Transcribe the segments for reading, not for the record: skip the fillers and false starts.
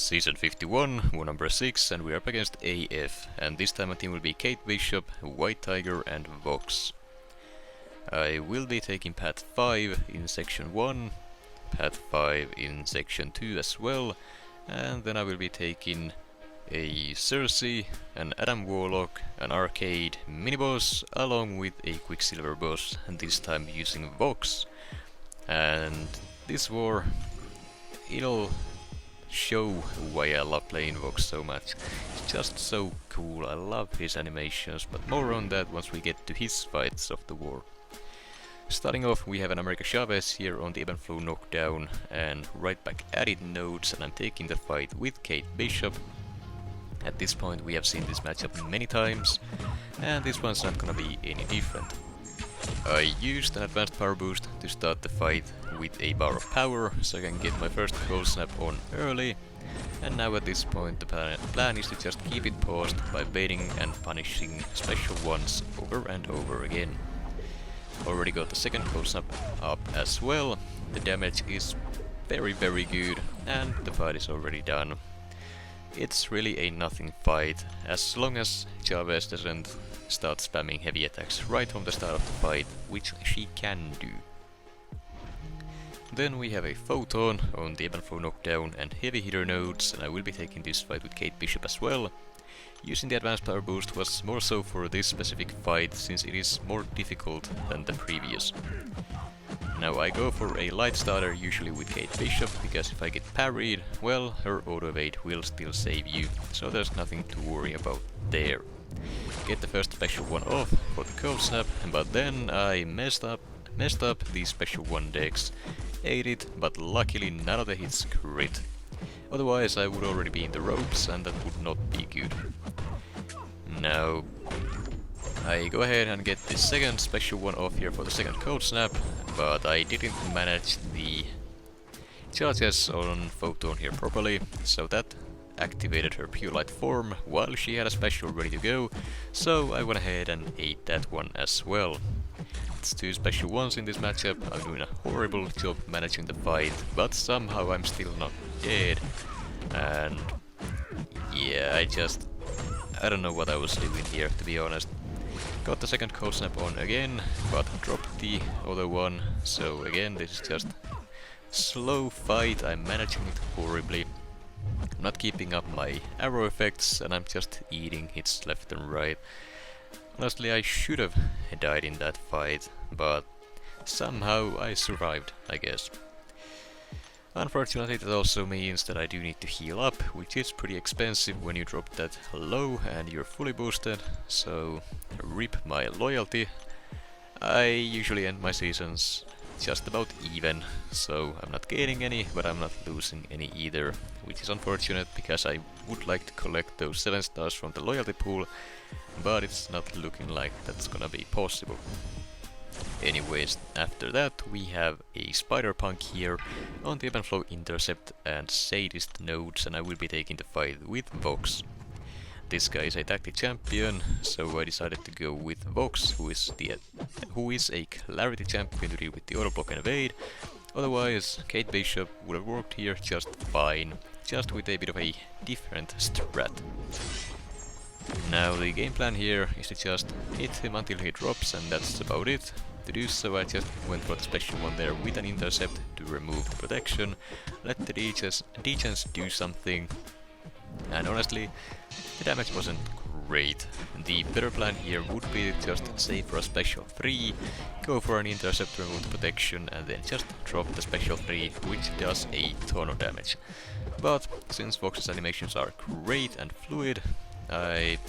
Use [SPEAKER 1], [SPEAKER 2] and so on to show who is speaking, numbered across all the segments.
[SPEAKER 1] Season 51, war number 6, and we are up against AF, and this time my team will be Kate Bishop, White Tiger and Vox. I will be taking Path 5 in Section 1, Path 5 in Section 2 as well, and then I will be taking a Sersi, an Adam Warlock, an Arcade mini-boss, along with a Quicksilver boss, and this time using Vox. And this war, it'll show why I love playing Vox so much. It's just so cool, I love his animations, but more on that once we get to his fights of the war. Starting off, we have an America Chavez here on the Ebb and Flow knockdown, and right back at it nodes, and I'm taking the fight with Kate Bishop. At this point we have seen this matchup many times, and this one's not gonna be any different. I used an advanced power boost to start the fight with a bar of power, so I can get my first cold snap on early, and now at this point the plan is to just keep it paused by baiting and punishing special ones over and over again. Already got the second cold snap up as well, the damage is very good, and the fight is already done. It's really a nothing fight, as long as Chavez doesn't start spamming heavy attacks right from the start of the fight, which she can do. Then we have a Photon on the Ebb and Flow knockdown and heavy hitter nodes, and I will be taking this fight with Kate Bishop as well. Using the advanced power boost was more so for this specific fight, since it is more difficult than the previous. Now I go for a light starter usually with Kate Bishop, because if I get parried, well, her auto evade will still save you, so there's nothing to worry about there. Get the first special one off for the cold snap, but then I messed up the special one decks. Ate it, but luckily none of the hits crit. Otherwise I would already be in the ropes, and that would not be good. Now I go ahead and get the second special one off here for the second cold snap, but I didn't manage the charges on Photon here properly, so that activated her pure light form while she had a special ready to go, so I went ahead and ate that one as well. It's two special ones in this matchup. I'm doing a horrible job managing the fight, but somehow I'm still not dead, and yeah, I don't know what I was doing here, to be honest. Got the second cold snap on again, but dropped the other one, so again this is just slow fight, I'm managing it horribly. I'm not keeping up my arrow effects, and I'm just eating hits left and right. Honestly, I should have died in that fight, but somehow I survived, I guess. Unfortunately, that also means that I do need to heal up, which is pretty expensive when you drop that low and you're fully boosted, so rip my loyalty. I usually end my seasons just about even, so I'm not gaining any, but I'm not losing any either, which is unfortunate because I would like to collect those 7 stars from the loyalty pool, but it's not looking like that's gonna be possible. Anyways, after that we have a Spider-Punk here on the Ebb and Flow Intercept and Sadist nodes, and I will be taking the fight with Vox. This guy is a tactic champion, so I decided to go with Vox, who is a clarity champion to deal with the auto block and evade. Otherwise, Kate Bishop would have worked here just fine, just with a bit of a different strat. Now the game plan here is to just hit him until he drops, and that's about it. To do so I just went for the special one there with an intercept to remove the protection, let the degens do something, and honestly the damage wasn't great. The better plan here would be to just save for a special 3, go for an intercept to remove the protection, and then just drop the special 3, which does a ton of damage. But since Vox's animations are great and fluid, I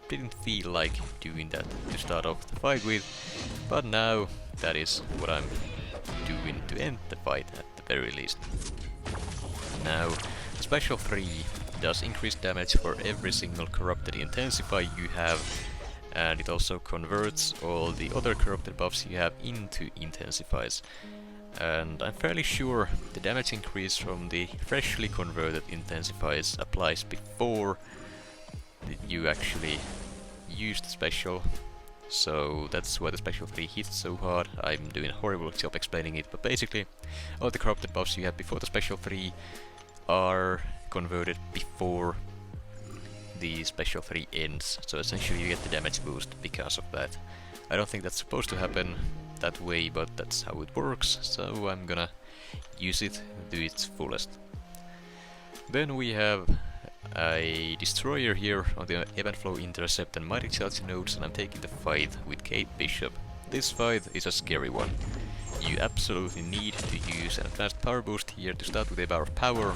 [SPEAKER 1] didn't feel like doing that to start off the fight with, but now that is what I'm doing to end the fight at the very least. Now, the special 3 does increase damage for every single corrupted intensify you have, and it also converts all the other corrupted buffs you have into intensifies. And I'm fairly sure the damage increase from the freshly converted intensifies applies before you actually use the special, so that's why the special 3 hits so hard. I'm doing a horrible job explaining it, but basically all the corrupted buffs you have before the special 3 are converted before the special 3 ends, so essentially you get the damage boost because of that. I don't think that's supposed to happen that way, but that's how it works, so I'm gonna use it to its fullest. Then we have a destroyer here on the event flow intercept and mighty charge nodes, and I'm taking the fight with Kate Bishop. This fight is a scary one. You absolutely need to use an advanced power boost here to start with a bar of power,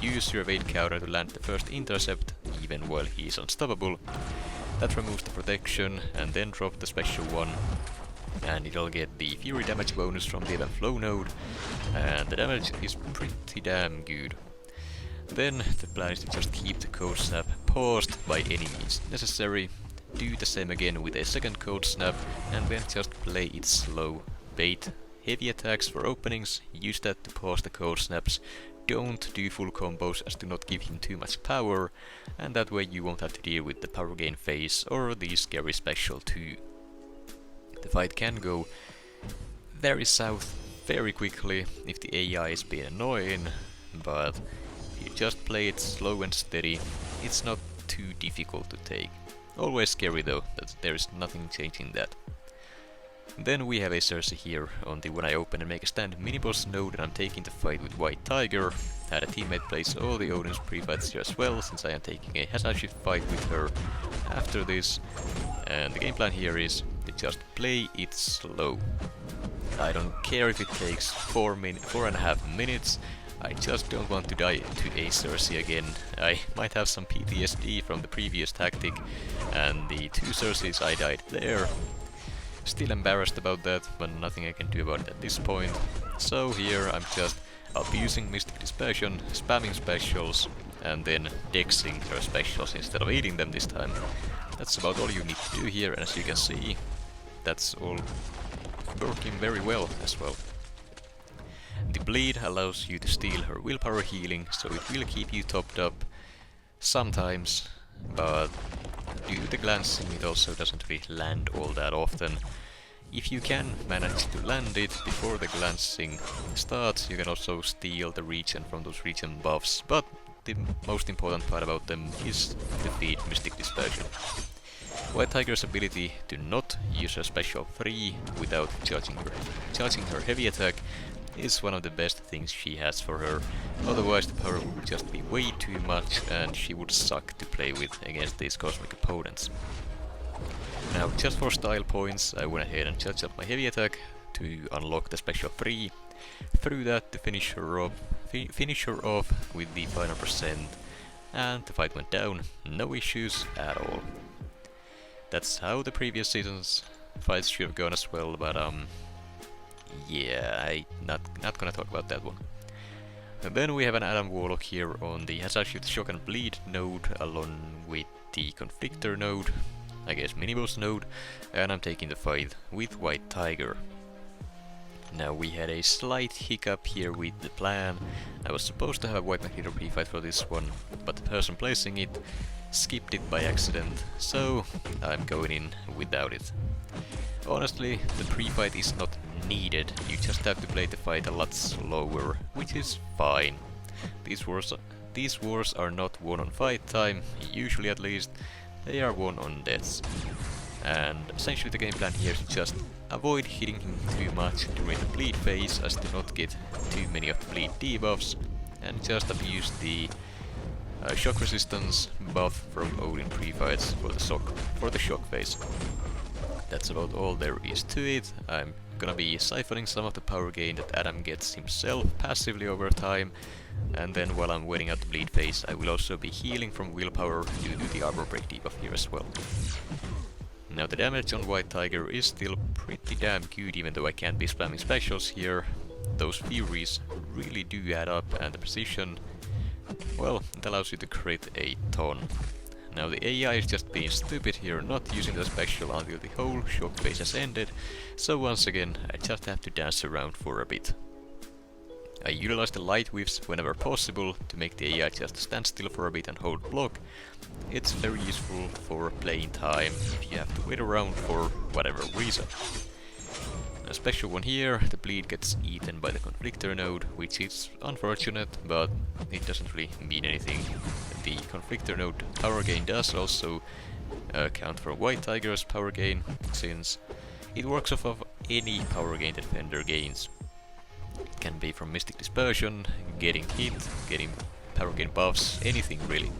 [SPEAKER 1] use your evade counter to land the first intercept, even while he is unstoppable. That removes the protection, and then drop the special one, and it'll get the fury damage bonus from the event flow node, and the damage is pretty damn good. Then the plan is to just keep the code snap paused by any means necessary, do the same again with a second code snap, and then just play it slow. Bait heavy attacks for openings, use that to pause the code snaps, don't do full combos as to not give him too much power, and that way you won't have to deal with the power gain phase or the scary special too. The fight can go very south very quickly if the AI is being annoying, but if you just play it slow and steady, it's not too difficult to take. Always scary though, that there is nothing changing that. Then we have a Sersi here on the when I open and make a stand mini-boss node, and I'm taking the fight with White Tiger. Had a teammate place all the Odin's pre-fights here as well, since I am taking a hazard shift fight with her after this. And the game plan here is to just play it slow. I don't care if it takes 4.5 minutes, I just don't want to die to a Sersi again. I might have some PTSD from the previous tactic, and the 2 Sersis I died there. Still embarrassed about that, but nothing I can do about it at this point. So here I'm just abusing Mystic Dispersion, spamming specials, and then dexing her specials instead of eating them this time. That's about all you need to do here, and as you can see, that's all working very well as well. The bleed allows you to steal her willpower healing, so it will keep you topped up sometimes, but due to the glancing it also doesn't really land all that often. If you can manage to land it before the glancing starts, you can also steal the regen from those regen buffs, but the most important part about them is to feed Mystic Dispersion. White Tiger's ability to not use her special 3 without charging her heavy attack is one of the best things she has for her, otherwise the power would just be way too much and she would suck to play with against these cosmic opponents. Now, just for style points, I went ahead and charged up my heavy attack to unlock the special 3, through that to finish her off with the final percent, and the fight went down, no issues at all. That's how the previous season's fights should have gone as well, but yeah, I'm not gonna talk about that one. And then we have an Adam Warlock here on the Hazard Shift Shock and Bleed node, along with the Conflictor node, I guess mini-boss node, and I'm taking the fight with White Tiger. Now we had a slight hiccup here with the plan. I was supposed to have a White Magneto pre-fight for this one, but the person placing it skipped it by accident, so I'm going in without it. Honestly, the pre-fight is not needed, you just have to play the fight a lot slower, which is fine. These wars are not won on fight time, usually at least, they are won on deaths. And essentially the game plan here is just avoid hitting him too much during the bleed phase as to not get too many of the bleed debuffs, and just abuse the shock resistance buff from Odin pre-fights for the shock phase. That's about all there is to it. I'm gonna be siphoning some of the power gain that Adam gets himself passively over time, and then while I'm waiting out the bleed phase I will also be healing from willpower due to the armor break debuff here as well. Now the damage on White Tiger is still pretty damn good, even though I can't be spamming specials here. Those furies really do add up, and the precision, well, it allows you to crit a ton. Now the AI is just being stupid here, not using the special until the whole shock phase has ended, so once again I just have to dance around for a bit. I utilize the light whiffs whenever possible to make the AI just stand still for a bit and hold block. It's very useful for playing time if you have to wait around for whatever reason. A special one here, the bleed gets eaten by the conflictor node, which is unfortunate, but it doesn't really mean anything. The conflictor node power gain does also count for White Tiger's power gain, since it works off of any power gain that Fender gains. It can be from Mystic Dispersion, getting hit, getting power gain buffs, anything really.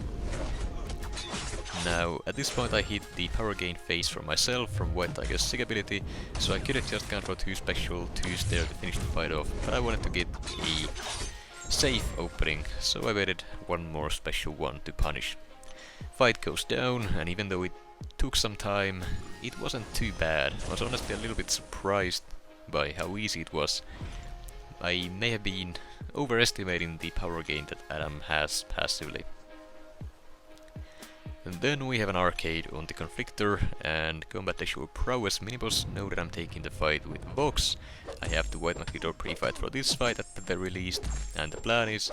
[SPEAKER 1] Now, at this point I hit the power gain phase for myself from White Tiger's Sig ability, so I could have just gone for 2 special 2s there to finish the fight off, but I wanted to get a safe opening, so I waited one more special one to punish. Fight goes down, and even though it took some time, it wasn't too bad. I was honestly a little bit surprised by how easy it was. I may have been overestimating the power gain that Adam has passively. And then we have an arcade on the conflictor, and combat issue prowess miniboss. Know that I'm taking the fight with Vox. I have the White Magnetor pre-fight for this fight at the very least, and the plan is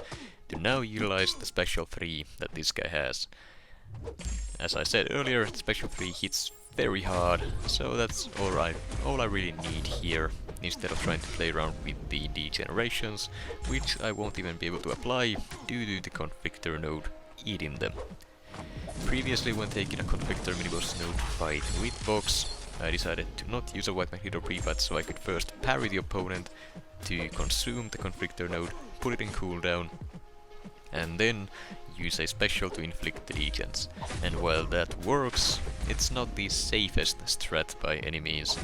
[SPEAKER 1] to now utilize the special 3 that this guy has. As I said earlier, the special 3 hits very hard, so that's all I really need here, instead of trying to play around with the degenerations, which I won't even be able to apply due to the conflictor node eating them. Previously, when taking a conflictor miniboss node fight with Vox, I decided to not use a White Magnetor pre-fight so I could first parry the opponent to consume the conflictor node, put it in cooldown, and then use a special to inflict the degens. And while that works, it's not the safest strat by any means.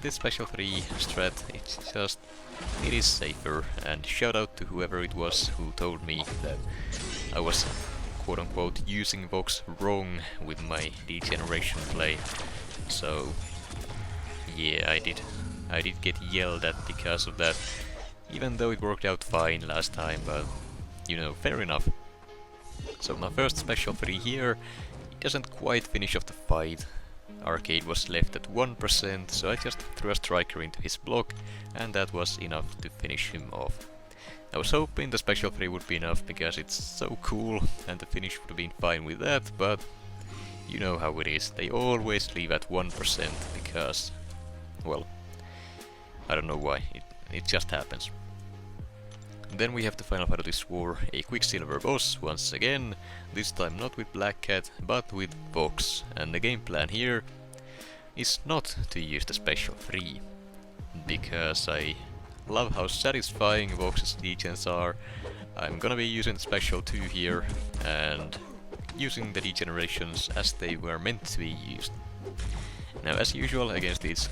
[SPEAKER 1] This special 3 strat, it is safer, and shout out to whoever it was who told me that I was quote-unquote using Vox wrong with my degeneration play. So yeah, I did get yelled at because of that, even though it worked out fine last time, but you know, fair enough. So my first special 3 here, it doesn't quite finish off the fight. Arcade was left at 1%, so I just threw a striker into his block, and that was enough to finish him off. I was hoping the special 3 would be enough because it's so cool, and the finish would have been fine with that, but you know how it is. They always leave at 1% because, well, I don't know why, it just happens. Then we have the final fight of this war, a Quicksilver boss once again, this time not with Black Cat, but with Vox, and the game plan here is not to use the special 3, because I love how satisfying Vox's degens are. I'm gonna be using the special 2 here, and using the degenerations as they were meant to be used. Now, as usual against these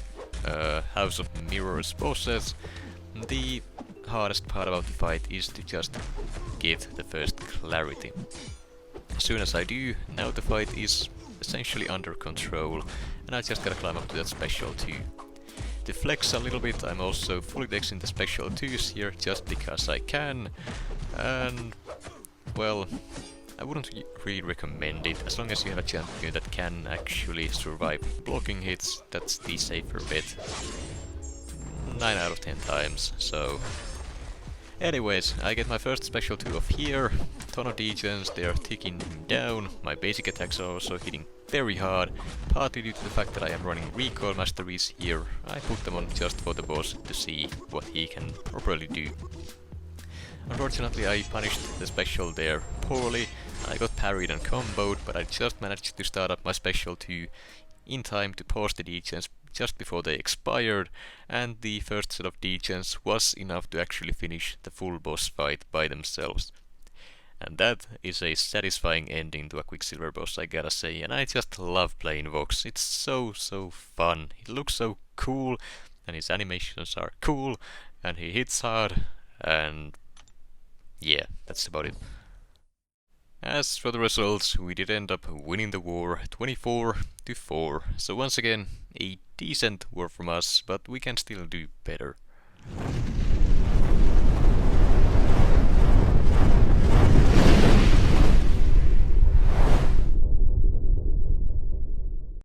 [SPEAKER 1] House of Mirrors bosses, the hardest part about the fight is to just get the first clarity. As soon as I do, now the fight is essentially under control, and I just gotta climb up to that special 2. To flex a little bit, I'm also fully dexing the special 2s here just because I can, and well, I wouldn't really recommend it. As long as you have a champion that can actually survive blocking hits, that's the safer bet. 9 out of 10 times, so anyways, I get my first special 2 off here, ton of degens, they are ticking him down, my basic attacks are also hitting very hard, partly due to the fact that I am running recoil masteries here. I put them on just for the boss to see what he can properly do. Unfortunately, I punished the special there poorly, I got parried and comboed, but I just managed to start up my special 2 in time to pause the degens just before they expired, and the first set of degens was enough to actually finish the full boss fight by themselves. And that is a satisfying ending to a Quicksilver boss, I gotta say, and I just love playing Vox. It's so fun. He looks so cool, and his animations are cool, and he hits hard, and yeah, that's about it. As for the results, we did end up winning the war 24-4, so once again, a decent war from us, but we can still do better.